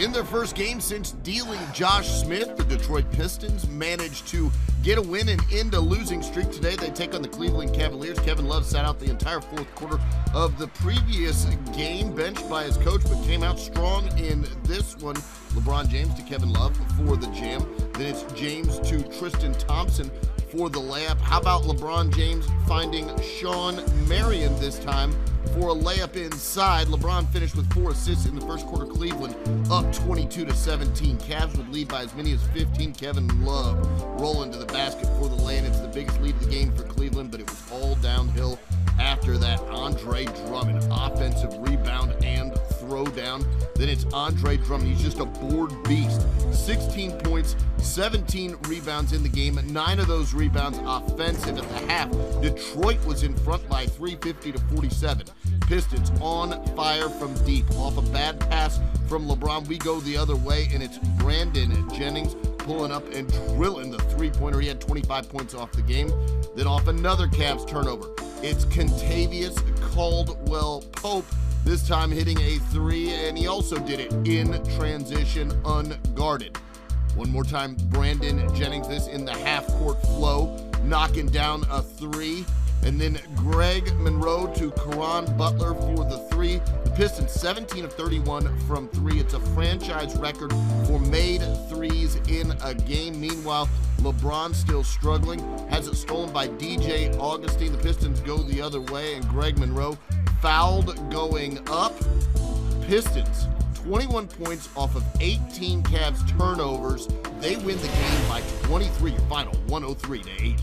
In their first game since dealing Josh Smith, the Detroit Pistons managed to get a win and end a losing streak today. They take on the Cleveland Cavaliers. Kevin Love sat out the entire fourth quarter of the previous game, benched by his coach, but came out strong in this one. LeBron James to Kevin Love for the jam. Then it's James to Tristan Thompson for the layup. How about LeBron James finding Shawn Marion this time for a layup inside? LeBron finished with 4 assists in the first quarter. Cleveland up 22-17. Cavs would lead by as many as 15. Kevin Love rolling to the basket for the lay. It's the biggest lead of the game for Cleveland, but it was all downhill after that. Andre Drummond, offensive rebound and throw down. Then it's Andre Drummond. He's just a board beast. 16 points, 17 rebounds in the game. 9 of those rebounds offensive. At the half, Detroit was in front by 350-47. Pistons on fire from deep. Off a bad pass from LeBron, we go the other way, and it's Brandon Jennings pulling up and drilling the three-pointer. He had 25 points off the game. Then off another Cavs turnover, it's Kentavious Caldwell-Pope, this time hitting a three, and he also did it in transition unguarded. One more time, Brandon Jennings, this in the half-court flow, knocking down a three. And then Greg Monroe to Caron Butler for the three. The Pistons 17 of 31 from three. It's a franchise record for made threes in a game. Meanwhile, LeBron still struggling. Has it stolen by DJ Augustine. The Pistons go the other way, and Greg Monroe fouled going up. Pistons 21 points off of 18 Cavs turnovers. They win the game by 23. Your final 103-80.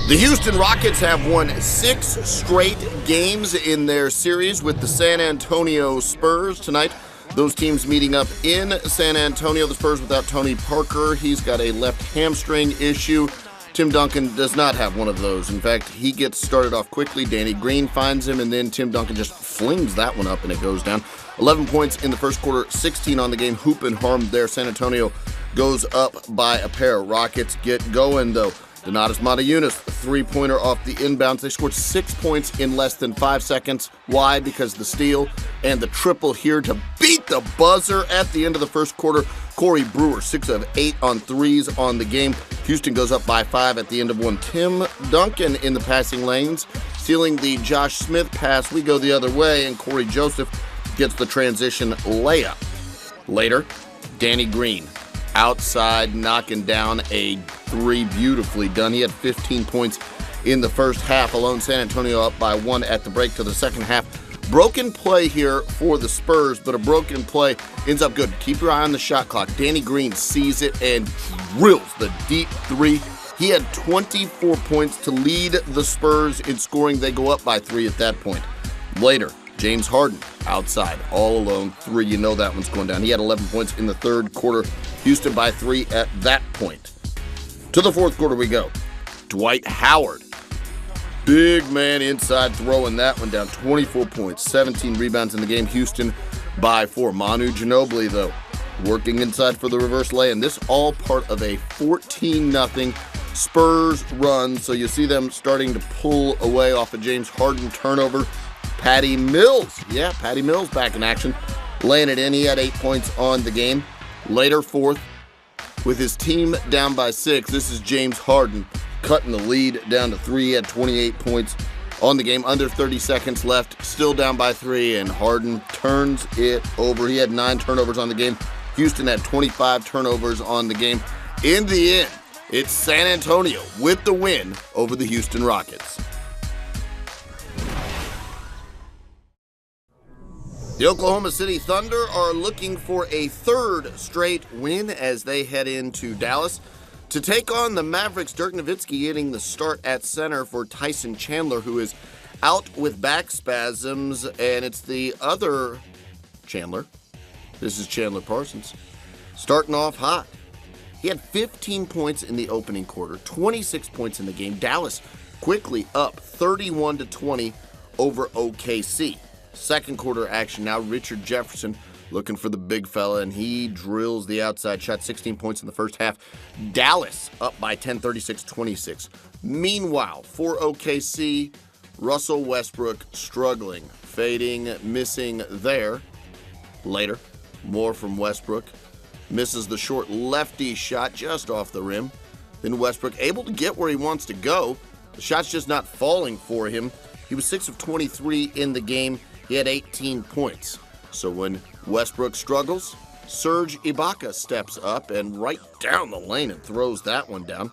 The Houston Rockets have won 6 straight games in their series with the San Antonio Spurs tonight. Those teams meeting up in San Antonio. The Spurs without Tony Parker. He's got a left hamstring issue. Tim Duncan does not have one of those. In fact, he gets started off quickly. Danny Green finds him, and then Tim Duncan just flings that one up, and it goes down. 11 points in the first quarter, 16 on the game. Hoop and harm there. San Antonio goes up by a pair. Rockets get going, though. Donatas Motiejunas, three-pointer off the inbounds. They scored 6 points in less than 5 seconds. Why? Because the steal and the triple here to beat the buzzer at the end of the first quarter. Corey Brewer, 6 of 8 on threes on the game. Houston goes up by 5 at the end of one. Tim Duncan in the passing lanes, stealing the Josh Smith pass. We go the other way, and Corey Joseph gets the transition layup. Later, Danny Green outside, knocking down a three, beautifully done. He had 15 points in the first half alone. San Antonio up by 1 at the break to the second half. Broken play here for the Spurs, but a broken play ends up good. Keep your eye on the shot clock. Danny Green sees it and drills the deep three. He had 24 points to lead the Spurs in scoring. They go up by 3 at that point. Later, James Harden outside, all alone, 3. You know that one's going down. He had 11 points in the third quarter. Houston by 3 at that point. To the fourth quarter we go. Dwight Howard, big man inside, throwing that one down. 24 points, 17 rebounds in the game. Houston by 4. Manu Ginobili, though, working inside for the reverse lay, and this all part of a 14-0 Spurs run. So you see them starting to pull away off a James Harden turnover. Patty Mills, Patty Mills back in action, laying it in. He had 8 points on the game. Later, fourth, with his team down by 6, this is James Harden cutting the lead down to 3. He had 28 points on the game. Under 30 seconds left, still down by 3, and Harden turns it over. He had 9 turnovers on the game. Houston had 25 turnovers on the game. In the end, it's San Antonio with the win over the Houston Rockets. The Oklahoma City Thunder are looking for a third straight win as they head into Dallas to take on the Mavericks. Dirk Nowitzki getting the start at center for Tyson Chandler, who is out with back spasms, and it's the other Chandler. This is Chandler Parsons, starting off hot. He had 15 points in the opening quarter, 26 points in the game. Dallas quickly up 31-20 over OKC. Second quarter action now. Richard Jefferson looking for the big fella, and he drills the outside shot. 16 points in the first half. Dallas up by 10, 36-26. Meanwhile, for OKC, Russell Westbrook struggling, fading, missing there. Later, more from Westbrook. Misses the short lefty shot just off the rim. Then Westbrook able to get where he wants to go. The shot's just not falling for him. He was 6 of 23 in the game. He had 18 points. So when Westbrook struggles, Serge Ibaka steps up and right down the lane and throws that one down.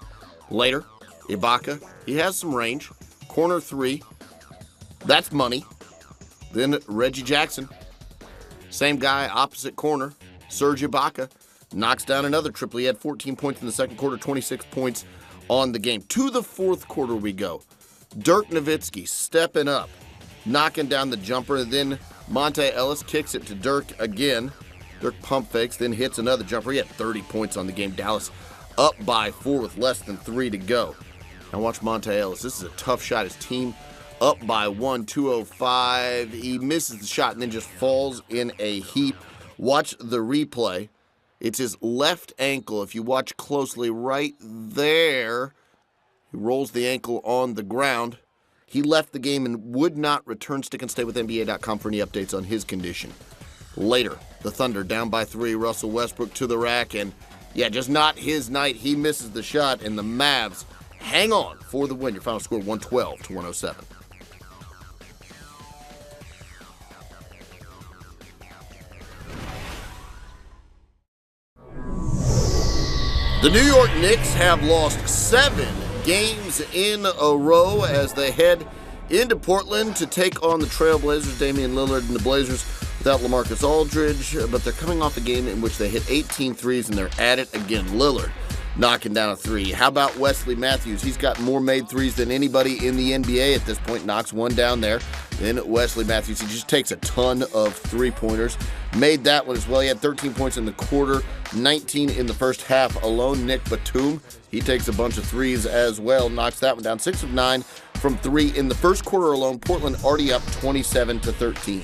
Later, Ibaka, he has some range. Corner three. That's money. Then Reggie Jackson. Same guy, opposite corner. Serge Ibaka knocks down another triple. He had 14 points in the second quarter, 26 points on the game. To the fourth quarter we go. Dirk Nowitzki stepping up, knocking down the jumper. Then Monte Ellis kicks it to Dirk again. Dirk pump fakes, then hits another jumper. He had 30 points on the game. Dallas up by 4 with less than 3 to go. Now watch Monte Ellis. This is a tough shot. His team up by 1, 2:05. He misses the shot and then just falls in a heap. Watch the replay. It's his left ankle. If you watch closely right there, he rolls the ankle on the ground. He left the game and would not return. Stick and stay with NBA.com for any updates on his condition. Later, the Thunder down by 3. Russell Westbrook to the rack, and just not his night. He misses the shot, and the Mavs hang on for the win. Your final score 112-107. The New York Knicks have lost 7 games in a row as they head into Portland to take on the Trailblazers. Damian Lillard and the Blazers without LaMarcus Aldridge, but they're coming off a game in which they hit 18 threes and they're at it again. Lillard knocking down a 3. How about Wesley Matthews? He's got more made threes than anybody in the NBA at this point. Knocks one down there. Then Wesley Matthews, he just takes a ton of three-pointers. Made that one as well. He had 13 points in the quarter, 19 in the first half alone. Nick Batum, he takes a bunch of threes as well. Knocks that one down. 6 of 9 from 3 in the first quarter alone. Portland already up 27-13.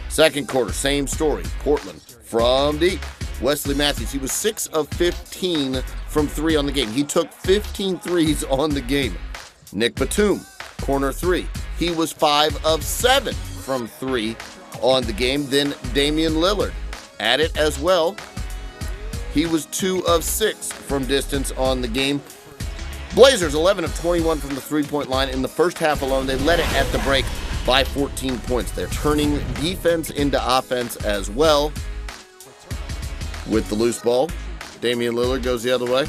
Second quarter, same story. Portland from deep. Wesley Matthews, he was 6 of 15 from 3 on the game. He took 15 threes on the game. Nick Batum, corner 3. He was 5 of 7 from 3 on the game. Then Damian Lillard at it as well. He was 2 of 6 from distance on the game. Blazers 11 of 21 from the three-point line. In the first half alone, they led it at the break by 14 points. They're turning defense into offense as well. With the loose ball, Damian Lillard goes the other way.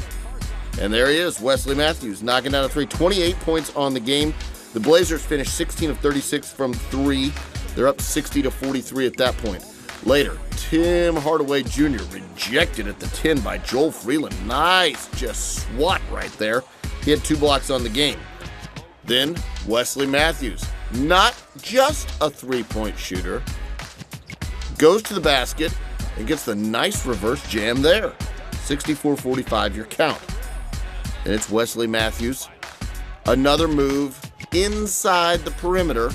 And there he is, Wesley Matthews, knocking down a 3. 28 points on the game. The Blazers finished 16 of 36 from 3. They're up 60-43 at that point. Later, Tim Hardaway Jr. rejected at the 10 by Joel Freeland. Nice, just swat right there. He had 2 blocks on the game. Then Wesley Matthews, not just a three-point shooter, goes to the basket and gets the nice reverse jam there. 64-45 your count. And it's Wesley Matthews. Another move inside the perimeter.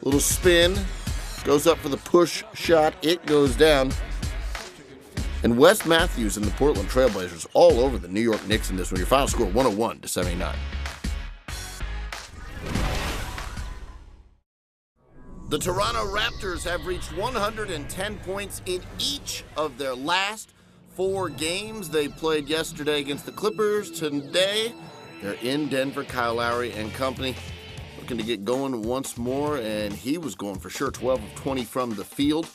Little spin. Goes up for the push shot. It goes down. And Wes Matthews and the Portland Trailblazers all over the New York Knicks in this one. Your final score 101-79. The Toronto Raptors have reached 110 points in each of their last 4 games. They played yesterday against the Clippers. Today, they're in Denver. Kyle Lowry and company looking to get going once more, and he was going for sure. 12 of 20 from the field.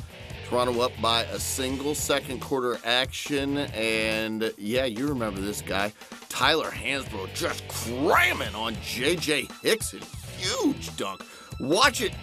Toronto up by a single. Second quarter action, and you remember this guy. Tyler Hansbrough just cramming on J.J. Hickson. Huge dunk. Watch it.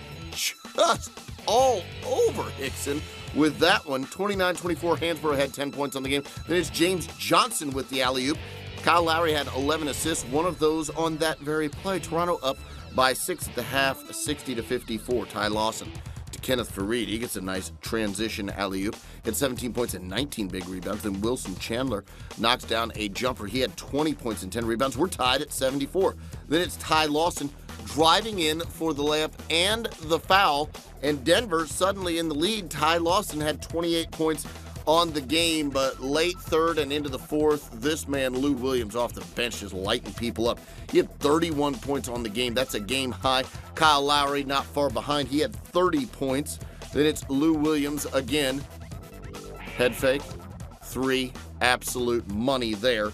Just all over Hickson with that one. 29-24, Hansbrough had 10 points on the game. Then it's James Johnson with the alley-oop. Kyle Lowry had 11 assists, one of those on that very play. Toronto up by 6 at the half, 60-54. Ty Lawson to Kenneth Faried. He gets a nice transition alley-oop. He had 17 points and 19 big rebounds. Then Wilson Chandler knocks down a jumper. He had 20 points and 10 rebounds. We're tied at 74. Then it's Ty Lawson driving in for the layup and the foul, and Denver suddenly in the lead. Ty Lawson had 28 points on the game, but late third and into the fourth, this man, Lou Williams, off the bench just lighting people up. He had 31 points on the game. That's a game high. Kyle Lowry not far behind. He had 30 points. Then it's Lou Williams again. Head fake, three, absolute money there.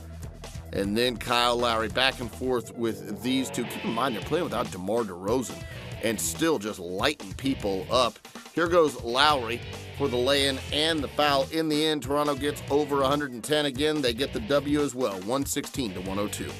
And then Kyle Lowry back and forth with these two. Keep in mind, they're playing without DeMar DeRozan and still just lighting people up. Here goes Lowry for the lay-in and the foul. In the end, Toronto gets over 110 again. They get the W as well, 116-102.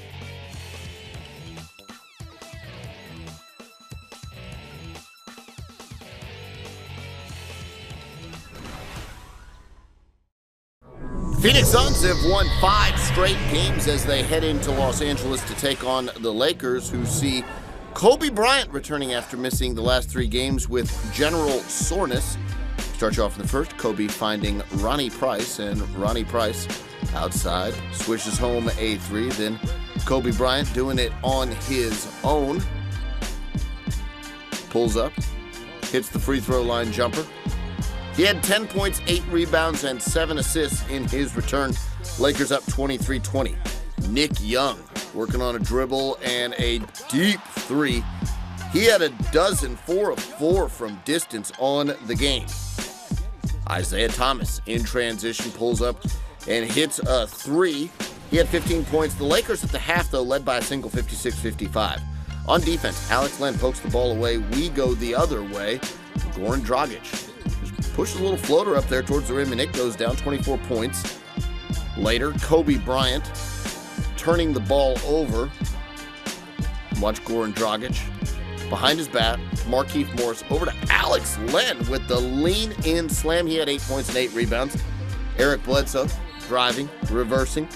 Phoenix Suns have won 5 straight games as they head into Los Angeles to take on the Lakers, who see Kobe Bryant returning after missing the last 3 games with general soreness. Start you off in the first, Kobe finding Ronnie Price, and Ronnie Price outside swishes home a 3. Then Kobe Bryant doing it on his own. Pulls up, hits the free throw line jumper. He had 10 points, 8 rebounds, and 7 assists in his return. Lakers up 23-20. Nick Young working on a dribble and a deep 3. He had a dozen, 4 of 4 from distance on the game. Isaiah Thomas in transition pulls up and hits a 3. He had 15 points. The Lakers at the half, though, led by a single 56-55. On defense, Alex Len pokes the ball away. We go the other way. Goran Dragic pushed a little floater up there towards the rim, and it goes down, 24 points. Later, Kobe Bryant turning the ball over. Watch Goran Dragic. Behind his back, Markieff Morris over to Alex Len with the lean-in slam. He had 8 points and 8 rebounds. Eric Bledsoe driving, reversing.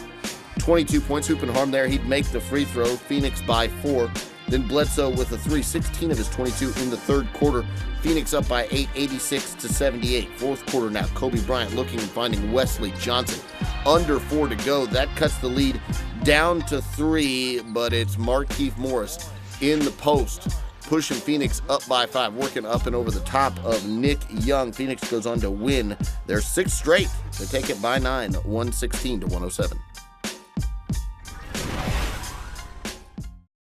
22 points, hoop and harm there. He'd make the free throw. Phoenix by 4. Then Bledsoe with a 3, 16 of his 22 in the third quarter. Phoenix up by 8, 86-78. Fourth quarter now, Kobe Bryant looking and finding Wesley Johnson. Under 4 to go. That cuts the lead down to 3, but it's Markieff Morris in the post, pushing Phoenix up by 5, working up and over the top of Nick Young. Phoenix goes on to win their 6th straight. They take it by 9, 116-107.